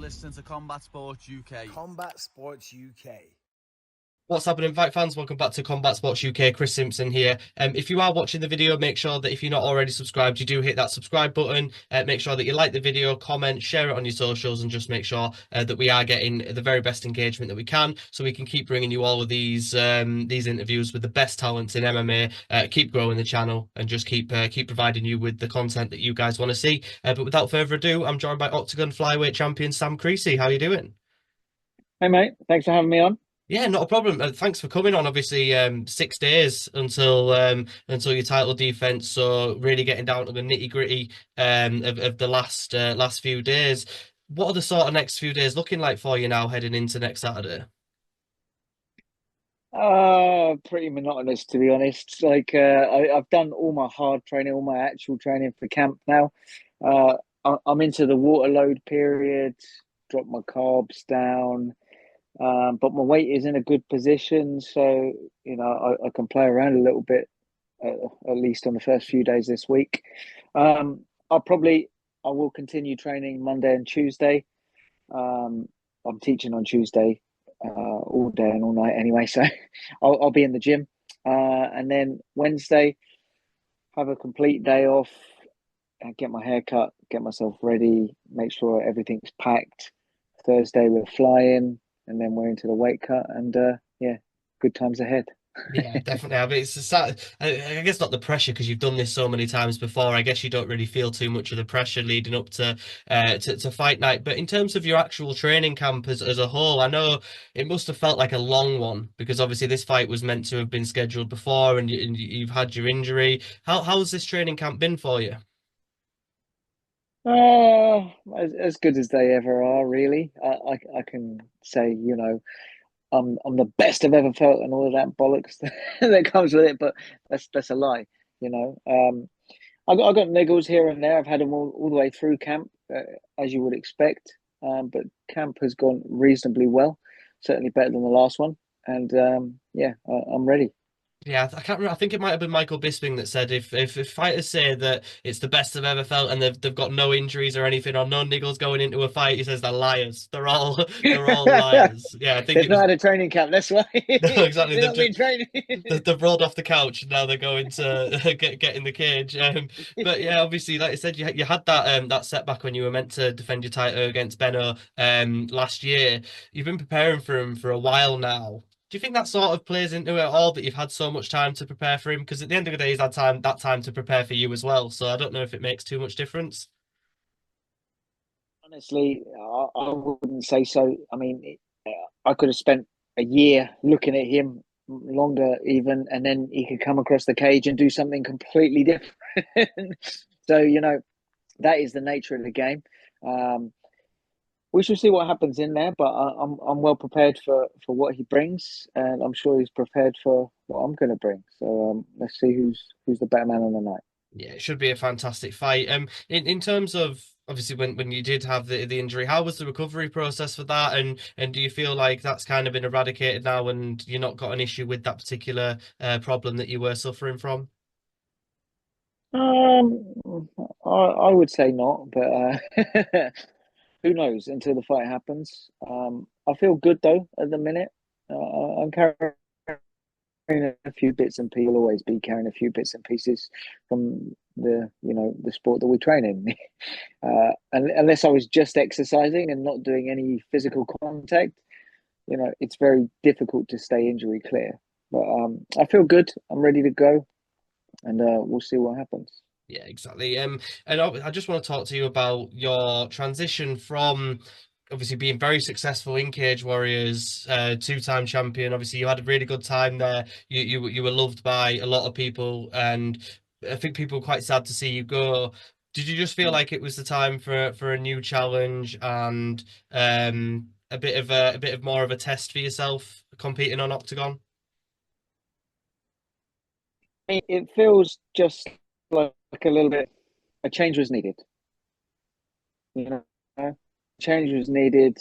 listening to Combat Sports UK. Combat Sports UK. What's happening, fight fans? Welcome back to Combat Sports UK. Chris Simpson here. If you are watching the video, make sure that if you're not already subscribed, you do hit that subscribe button. Make sure that you like the video, comment, share it on your socials, and just make sure that we are getting the very best engagement that we can, so we can keep bringing you all of these interviews with the best talents in MMA. Keep growing the channel and just keep providing you with the content that you guys want to see. But without further ado, I'm joined by Oktagon flyweight champion Sam Creasey. How are you doing? Hey mate, thanks for having me on. Yeah, not a problem. Thanks for coming on. Obviously, 6 days until your title defense, so really getting down to the nitty gritty of the last few days. What are the sort of next few days looking like for you now, heading into next Saturday? Pretty monotonous, to be honest. I've done all my hard training, all my actual training for camp now. I'm into the water load period. Drop my carbs down. But my weight is in a good position, so I can play around a little bit, at least on the first few days this week. I will continue training Monday and Tuesday. I'm teaching on Tuesday all day and all night anyway, so I'll be in the gym. And then Wednesday, have a complete day off, get my hair cut, get myself ready, make sure everything's packed. Thursday we're flying. And then we're into the weight cut, and good times ahead. Yeah, definitely. I mean, I guess not the pressure, because you've done this so many times before. I guess you don't really feel too much of the pressure leading up to fight night. But in terms of your actual training camp as a whole, I know it must have felt like a long one, because obviously this fight was meant to have been scheduled before, and you've had your injury. How's this training camp been for you? As good as they ever are, really. I can say, I'm the best I've ever felt, and all of that bollocks that comes with it, but that's a lie, I got niggles here and there. I've had them all the way through camp, as you would expect. But camp has gone reasonably well, certainly better than the last one, and I'm ready. Yeah, I can't remember. I think it might have been Michael Bisping that said if fighters say that it's the best they've ever felt and they've got no injuries or anything, or no niggles going into a fight, he says they're liars. They're all liars. Yeah, I think They've not had a training camp. That's why. No, exactly. They've not been training. They've rolled off the couch and now they're going to get in the cage. But yeah, obviously, like I said, you had that setback when you were meant to defend your title against Benno last year. You've been preparing for him for a while now. Do you think that sort of plays into it all, that you've had so much time to prepare for him? Because at the end of the day, he's had that time to prepare for you as well. So I don't know if it makes too much difference. Honestly, I wouldn't say so. I mean, I could have spent a year looking at him, longer even, and then he could come across the cage and do something completely different. So, that is the nature of the game. We shall see what happens in there, but I'm well prepared for what he brings, and I'm sure he's prepared for what I'm going to bring. So let's see who's the better man on the night. Yeah, it should be a fantastic fight. In terms of obviously when you did have the injury, how was the recovery process for that? And do you feel like that's kind of been eradicated now, and you're not got an issue with that particular problem that you were suffering from? I would say not, but who knows until the fight happens. I feel good though at the minute. I'm carrying a few bits and pieces. Will always be carrying a few bits and pieces from the sport that we train in. And unless I was just exercising and not doing any physical contact, it's very difficult to stay injury clear. But I feel good. I'm ready to go, and we'll see what happens. Yeah, exactly. And I just want to talk to you about your transition from obviously being very successful in Cage Warriors, two-time champion. Obviously, you had a really good time there. You were loved by a lot of people, and I think people were quite sad to see you go. Did you just feel like it was the time for a new challenge and a bit of more of a test for yourself competing on Oktagon? It feels just like a little bit. A change was needed. Change was needed.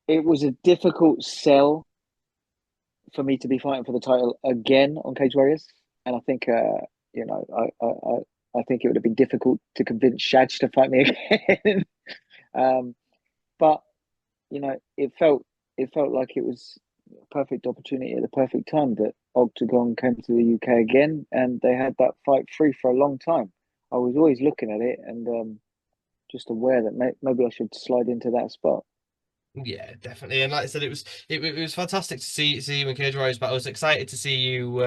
It was a difficult sell for me to be fighting for the title again on Cage Warriors, and I think I think it would have been difficult to convince Shaj to fight me again. um, but it felt like it was a perfect opportunity at the perfect time that Oktagon came to the UK again, and they had that fight free for a long time. I was always looking at it and just aware that maybe I should slide into that spot. Yeah, definitely. And like I said, it was fantastic to see you in Cage Warriors, but I was excited to see you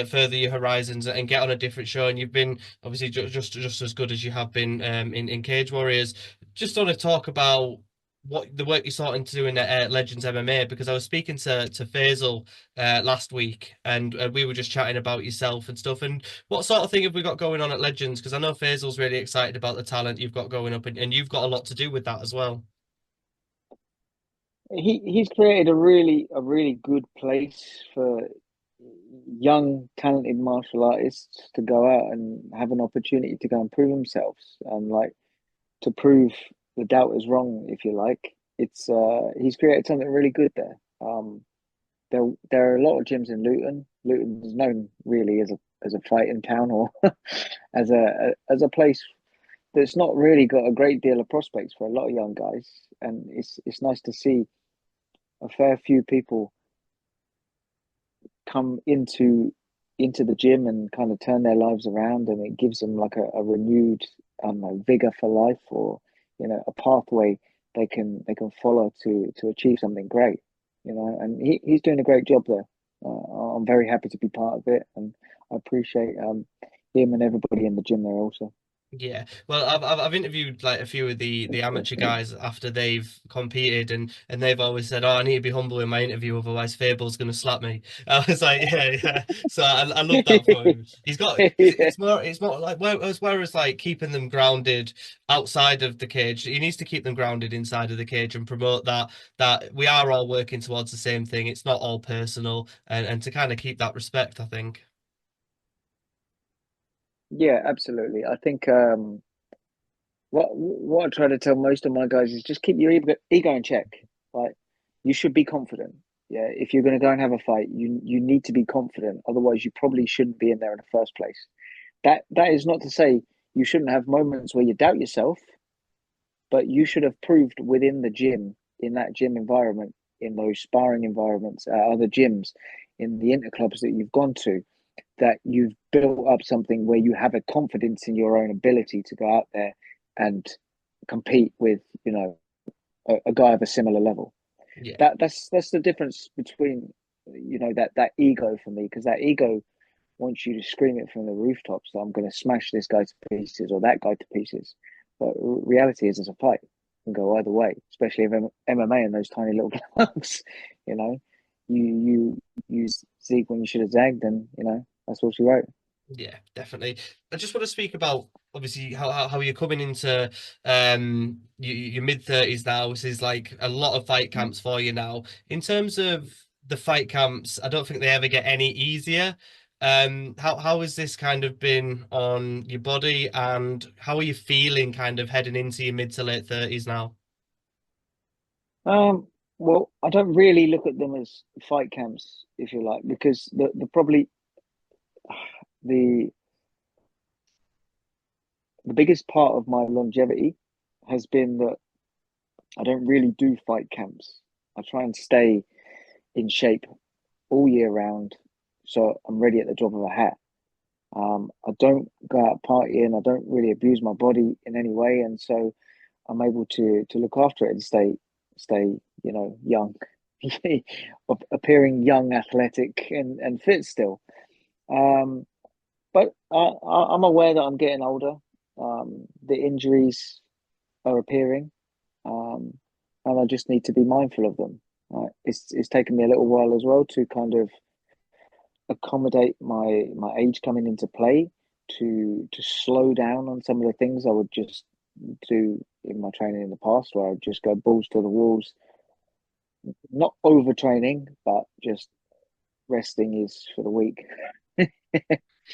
further your horizons and get on a different show. And you've been obviously just as good as you have been in Cage Warriors. Just want to talk about what the work you're starting to do in Legends MMA, because I was speaking to Faisal last week, and we were just chatting about yourself and stuff. And what sort of thing have we got going on at Legends? Because I know Faisal's really excited about the talent you've got going up, and you've got a lot to do with that as well. He's created a really good place for young talented martial artists to go out and have an opportunity to go and prove themselves, and like to prove the doubters wrong, if you like. It's He's created something really good there. There are a lot of gyms in Luton. Luton is known really as a fighting town, or as a place that's not really got a great deal of prospects for a lot of young guys. And it's nice to see a fair few people come into the gym and kind of turn their lives around, and it gives them like a renewed, I don't know, vigor for life, or a pathway they can follow to achieve something great. And he's doing a great job there. I'm very happy to be part of it, and I appreciate him and everybody in the gym there also. Yeah, well, I've interviewed like a few of the amateur guys after they've competed, and they've always said, "Oh, I need to be humble in my interview, otherwise Fable's gonna slap me." I was like, "Yeah, yeah." So I love that for him. He's got because Yeah. it's more like whereas like keeping them grounded outside of the cage, he needs to keep them grounded inside of the cage and promote that we are all working towards the same thing. It's not all personal, and to kind of keep that respect, I think. Yeah, absolutely. I think what I try to tell most of my guys is just keep your ego in check. Like, you should be confident. Yeah, if you're going to go and have a fight, you need to be confident. Otherwise, you probably shouldn't be in there in the first place. That is not to say you shouldn't have moments where you doubt yourself, but you should have proved within the gym, in that gym environment, in those sparring environments, other gyms, in the interclubs that you've gone to, that you've built up something where you have a confidence in your own ability to go out there and compete with, a guy of a similar level. Yeah. That's the difference between, that ego for me, because that ego wants you to scream it from the rooftops that I'm going to smash this guy to pieces or that guy to pieces. But reality is, it's a fight. It can go either way, especially if MMA in those tiny little gloves. You know, you zig when you should have zagged, and that's what she wrote. Yeah, definitely. I just want to speak about obviously how you're coming into your mid-30s now. This is like a lot of fight Mm. camps for you now. In terms of the fight camps, I don't think they ever get any easier. How has this kind of been on your body, and how are you feeling kind of heading into your mid to late 30s now? Well, I don't really look at them as fight camps, if you like, because the probably the the biggest part of my longevity has been that I don't really do fight camps. I try and stay in shape all year round, so I'm ready at the drop of a hat. I don't go out partying. I don't really abuse my body in any way, and so I'm able to look after it and stay young, appearing young, athletic, and fit still. Um, but I'm aware that I'm getting older. The injuries are appearing, um, and I just need to be mindful of them. It's taken me a little while as well to kind of accommodate my age coming into play, to slow down on some of the things I would just do in my training in the past, where I would just go balls to the walls, not overtraining, but just resting is for the weak,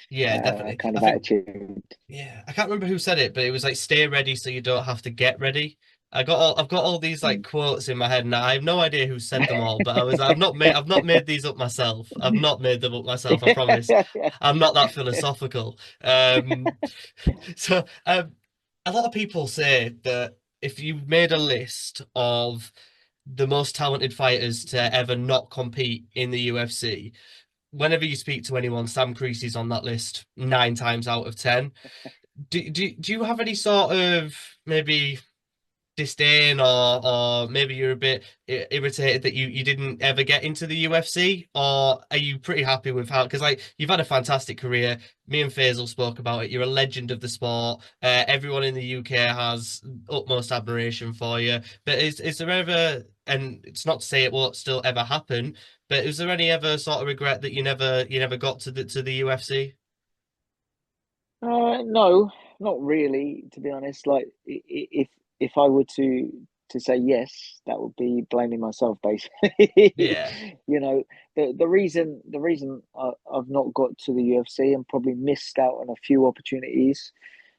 Yeah, definitely. kind I of think attitude. yeah, I can't remember who said it, but it was like stay ready so you don't have to get ready. I've got all these like quotes in my head, and I have no idea who said them all. But I've not made these up myself. I've not made them up myself. I promise. I'm not that philosophical. So a lot of people say that if you made a list of the most talented fighters to ever not compete in the UFC, whenever you speak to anyone, Sam Creasey's on that list 9 times out of 10. Do you have any sort of maybe disdain, or maybe you're a bit irritated that you didn't ever get into the UFC, or are you pretty happy with how, because like you've had a fantastic career. Me and Faisal spoke about it. You're a legend of the sport. Everyone in the UK has utmost admiration for you. But is there ever, and it's not to say it won't still ever happen, but is there any ever sort of regret that you never got to the UFC? No, not really, to be honest. Like, if I were to say yes, that would be blaming myself, basically. Yeah. You know, the reason I've not got to the UFC and probably missed out on a few opportunities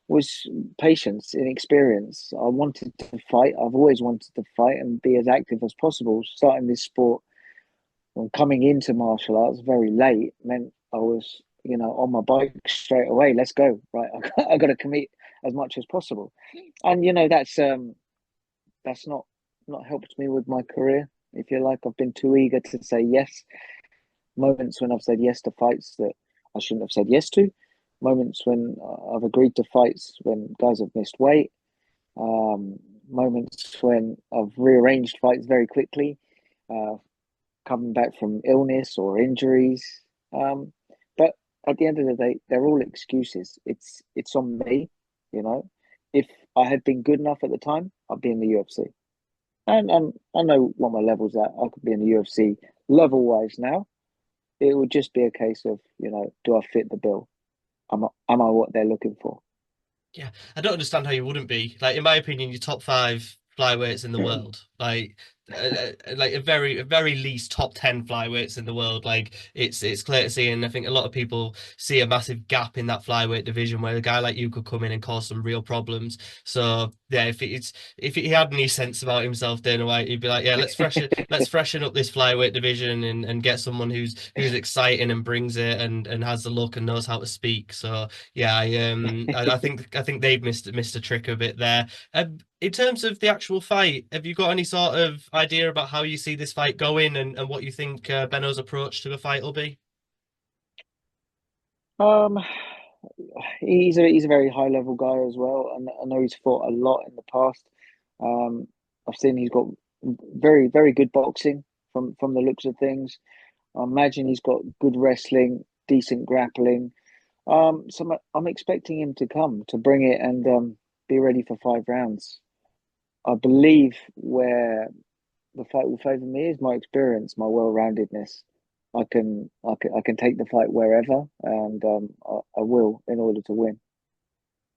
was patience, inexperience. I wanted to fight. I've always wanted to fight and be as active as possible. Starting this sport and coming into martial arts very late meant I was, on my bike straight away. Let's go, right? I got to commit as much as possible, and that's not helped me with my career. If you like, I've been too eager to say yes. Moments when I've said yes to fights that I shouldn't have said yes to. Moments when I've agreed to fights when guys have missed weight. Um, Moments when I've rearranged fights very quickly. Uh, Coming back from illness or injuries. Um, but at the end of the day, they're all excuses. It's on me, you know. If I had been good enough at the time, I'd be in the UFC. And I know what my level's at. I could be in the UFC level wise now. It would just be a case of, do I fit the bill? Am I what they're looking for? Yeah, I don't understand how you wouldn't be. Like, in my opinion, your top five flyweights in the world, like a very least top 10 flyweights in the world. Like, it's clear to see, and I think a lot of people see a massive gap in that flyweight division where a guy like you could come in and cause some real problems. So yeah, if he had any sense about himself, Dana White, he'd be like, yeah, let's freshen up this flyweight division and get someone who's exciting and brings it and has the look and knows how to speak. So yeah, I think they've missed a trick a bit there. In terms of the actual fight, have you got any sort of idea about how you see this fight going and what you think Benno's approach to the fight will be? Um, he's a very high level guy as well, and I know he's fought a lot in the past. Um, I've seen he's got very very good boxing from the looks of things. I imagine he's got good wrestling, decent grappling. So I'm expecting him to come to bring it and be ready for 5 rounds. I believe where the fight will favour me is my experience, my well-roundedness. I can take the fight wherever, and I will in order to win.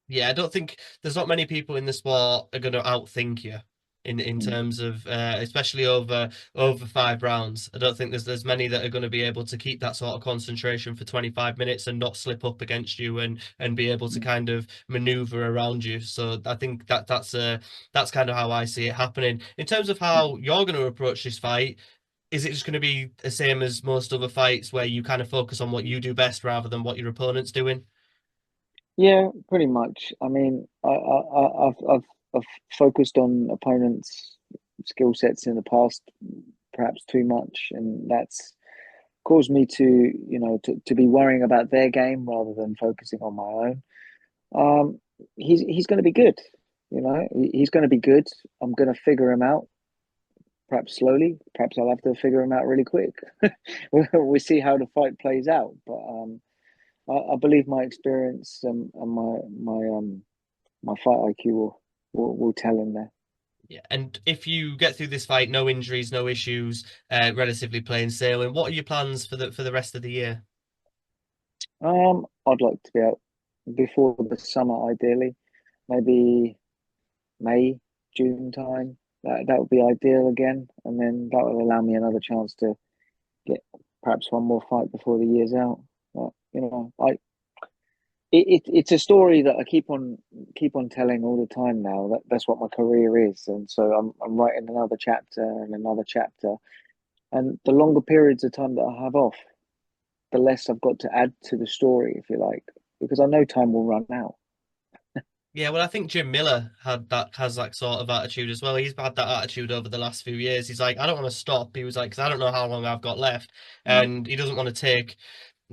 Yeah, I don't think there's not many people in the sport are going to outthink you in Mm. terms of especially over 5 rounds. I don't think there's many that are going to be able to keep that sort of concentration for 25 minutes and not slip up against you and be able to Mm. kind of maneuver around you. So I think that's kind of how I see it happening. In terms of how you're going to approach this fight, is it just going to be the same as most other fights where you kind of focus on what you do best rather than what your opponent's doing? Yeah, pretty much. I mean, I've focused on opponents' skill sets in the past, perhaps too much, and that's caused me to, to be worrying about their game rather than focusing on my own. He's going to be good. He's going to be good. I'm going to figure him out, perhaps slowly. Perhaps I'll have to figure him out really quick. We'll see how the fight plays out. But I believe my experience and my fight IQ will tell him there. Yeah, and if you get through this fight, no injuries, no issues, relatively plain sailing, what are your plans for the rest of the year? I'd like to be out before the summer, ideally, maybe May, June time. That would be ideal again, and then that will allow me another chance to get perhaps one more fight before the year's out. But I it's a story that I keep on telling all the time now. That's what my career is, and so I'm writing another chapter and another chapter. And the longer periods of time that I have off, the less I've got to add to the story, if you like, because I know time will run out. Yeah, well, I think Jim Miller has that sort of attitude as well. He's had that attitude over the last few years. He's like, I don't want to stop. He was like, because I don't know how long I've got left, and he doesn't want to take,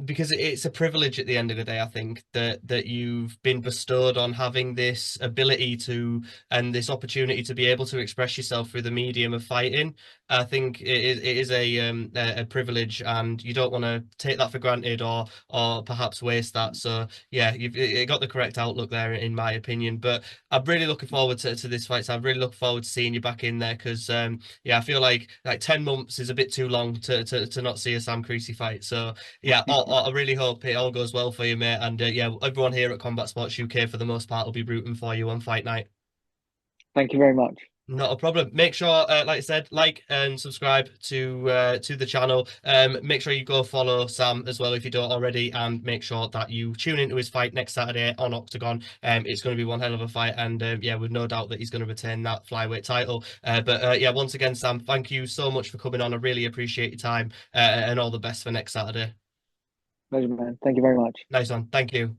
because it's a privilege at the end of the day. I think that you've been bestowed on having this ability to, and this opportunity to be able to express yourself through the medium of fighting. I think it is a privilege, and you don't want to take that for granted, or perhaps waste that. So yeah, you've got the correct outlook there, in my opinion. But I'm really looking forward to this fight. So I'm really looking forward to seeing you back in there, because yeah, I feel like 10 months is a bit too long to not see a Sam Creasey fight. So yeah, I really hope it all goes well for you, mate. And yeah, everyone here at Combat Sports UK for the most part will be rooting for you on fight night. Thank you very much. Not a problem. Make sure, like I said, like and subscribe to the channel. Make sure you go follow Sam as well if you don't already, and make sure that you tune into his fight next Saturday on Oktagon. It's going to be one hell of a fight, and yeah, with no doubt that he's going to retain that flyweight title. But yeah, once again, Sam, thank you so much for coming on. I really appreciate your time, and all the best for next Saturday. Pleasure, man. Thank you very much. Nice one. Thank you.